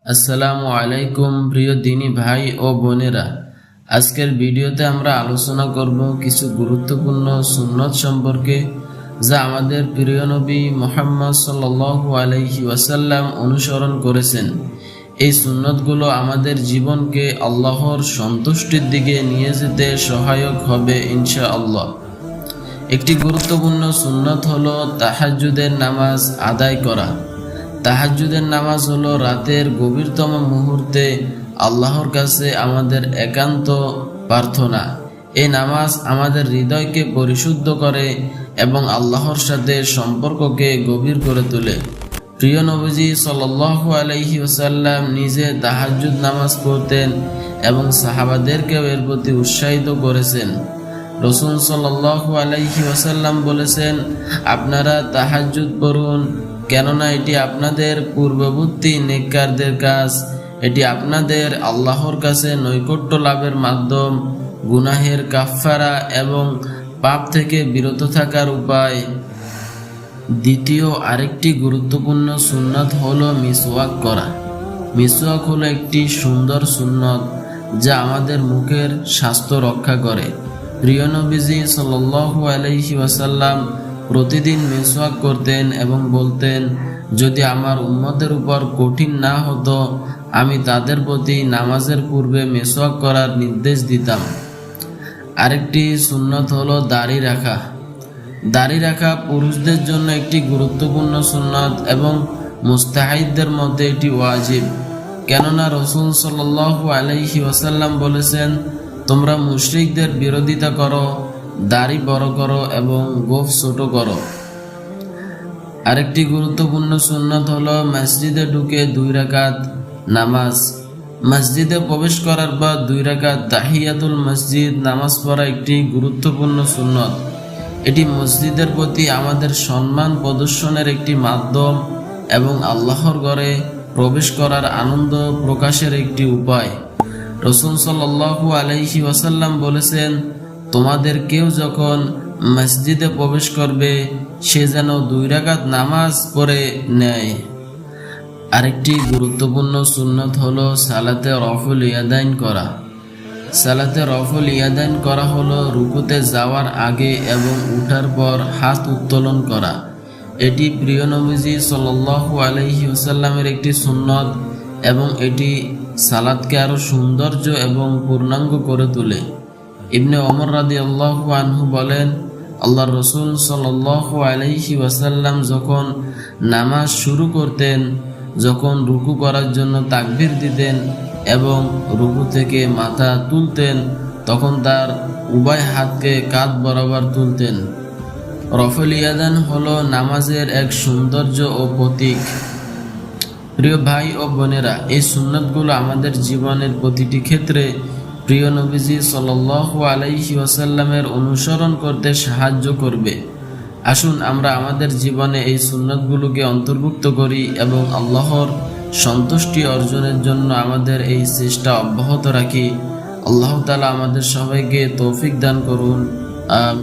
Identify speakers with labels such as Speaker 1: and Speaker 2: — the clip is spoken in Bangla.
Speaker 1: আসসালামু আলাইকুম প্রিয় দিনী ভাই ও বোনেরা, আজকের ভিডিওতে আমরা আলোচনা করব কিছু গুরুত্বপূর্ণ সুন্নত সম্পর্কে, যা আমাদের প্রিয় নবী মুহাম্মদ সাল্লাল্লাহু আলাইহি ওয়াসাল্লাম অনুসরণ করেছেন। এই সুন্নতগুলো আমাদের জীবনকে আল্লাহর সন্তুষ্টির দিকে নিয়ে যেতে সহায়ক হবে ইনশাআল্লাহ। একটি গুরুত্বপূর্ণ সুন্নত হলো তাহাজ্জুদের নামাজ আদায় করা। তাহাজ্জুদের নামাজ হলো রাতের গভীরতম মুহূর্তে আল্লাহর কাছে আমাদের একান্ত প্রার্থনা। এই নামাজ আমাদের হৃদয়কে পরিশুদ্ধ করে এবং আল্লাহর সাথে সম্পর্ককে গভীর করে তোলে। প্রিয় নবীজি সাল্লাল্লাহু আলাইহি ওয়াসাল্লাম নিজে তাহাজ্জুদ নামাজ পড়তেন এবং সাহাবাদেরকেও এর প্রতি উৎসাহিত করেছেন। রাসূল সাল্লাল্লাহু আলাইহি ওয়াসাল্লাম বলেছেন, আপনারা তাহাজ্জুদ পড়ুন, কেননা এটি আপনাদের পূর্ববর্তী নেককারদের কাজ। এটি আপনাদের আল্লাহর কাছে নৈকট্য লাভের মাধ্যম, গুনাহের কাফফারা এবং পাপ থেকে বিরত থাকার উপায়। দ্বিতীয় আরেকটি গুরুত্বপূর্ণ সুন্নত হলো মিসওয়াক করা। মিসওয়াক হলো একটি সুন্দর সুন্নত যা আমাদের মুখের স্বাস্থ্য রক্ষা করে। প্রিয় নবীজি সাল্লাল্লাহু আলাইহি ওয়াসাল্লাম প্রতিদিন মিসওয়াক করতেন এবং বলতেন, যদি আমার উম্মতের উপর কঠিন না হতো, আমি তাদের প্রতি নামাজের পূর্বে মিসওয়াক করার নির্দেশ দিতাম। আরেকটি সুন্নত হলো দাড়ি রাখা। দাড়ি রাখা পুরুষদের জন্য একটি গুরুত্বপূর্ণ সুন্নত এবং মুস্তাহিদদের মধ্যে এটি ওয়াজিব। কেননা রাসূল সাল্লাল্লাহু আলাইহি ওয়াসাল্লাম বলেছেন, তোমরা মুশরিকদের বিরোধিতা করো, দাড়ি বড় করো এবং গোঁফ ছোট করো। আরেকটি গুরুত্বপূর্ণ সুন্নত হলো মসজিদে ঢুকে 2 রাকাত নামাজ। মসজিদে প্রবেশ করার পর 2 রাকাত তাহিয়াতুল মসজিদ নামাজ পড়া একটি গুরুত্বপূর্ণ সুন্নত। এটি মসজিদের প্রতি আমাদের সম্মান প্রদর্শনের একটি মাধ্যম এবং আল্লাহর ঘরে প্রবেশ করার আনন্দ প্রকাশের একটি উপায়। রাসূল সাল্লাল্লাহু আলাইহি ওয়াসাল্লাম বলেছেন, তোমাদের কেউ যখন মসজিদে প্রবেশ করবে, সে যেন 2 রাকাত নামাজ পড়ে নেয়। আরেকটি গুরুত্বপূর্ণ সুন্নত হলো সালাতে রফুল ইয়াদাইন করা। সালাতে রফুল ইয়াদাইন করা হলো রুকুতে যাওয়ার আগে এবং উঠার পর হাত উত্তোলন করা। এটি প্রিয় নবীজি সাল্লাল্লাহু আলাইহি ওয়াসাল্লামের একটি সুন্নত এবং এটি সালাতকে আরো সৌন্দর্য এবং পূর্ণাঙ্গ করে তোলে। ইবনে ওমর রাদিয়াল্লাহু আনহু বলেন, আল্লাহর রাসূল সাল্লাল্লাহু আলাইহি ওয়াসাল্লাম যখন নামাজ শুরু করতেন, যখন রুকু করার জন্য তাকবীর দিতেন এবং রুকু থেকে মাথা তুলতেন, তখন তার উভয় হাতকে কাঁধ বরাবর তুলতেন। রফুল ইয়াদান হলো নামাজের এক সৌন্দর্য ও প্রতীক। প্রিয় ভাই ও বোনেরা, এই সুন্নতগুলো আমাদের জীবনের প্রতিটি ক্ষেত্রে প্রিয় নবীজি সাল্লাল্লাহু আলাইহি ওয়াসাল্লামের অনুসরণ করতে সাহায্য করবে। আসুন আমরা আমাদের জীবনে এই সুন্নতগুলোকে অন্তর্ভুক্ত করি এবং আল্লাহর সন্তুষ্টি অর্জনের জন্য আমাদের এই চেষ্টা অব্যাহত রাখি। আল্লাহ তাআলা আমাদের সবাইকে তৌফিক দান করুন।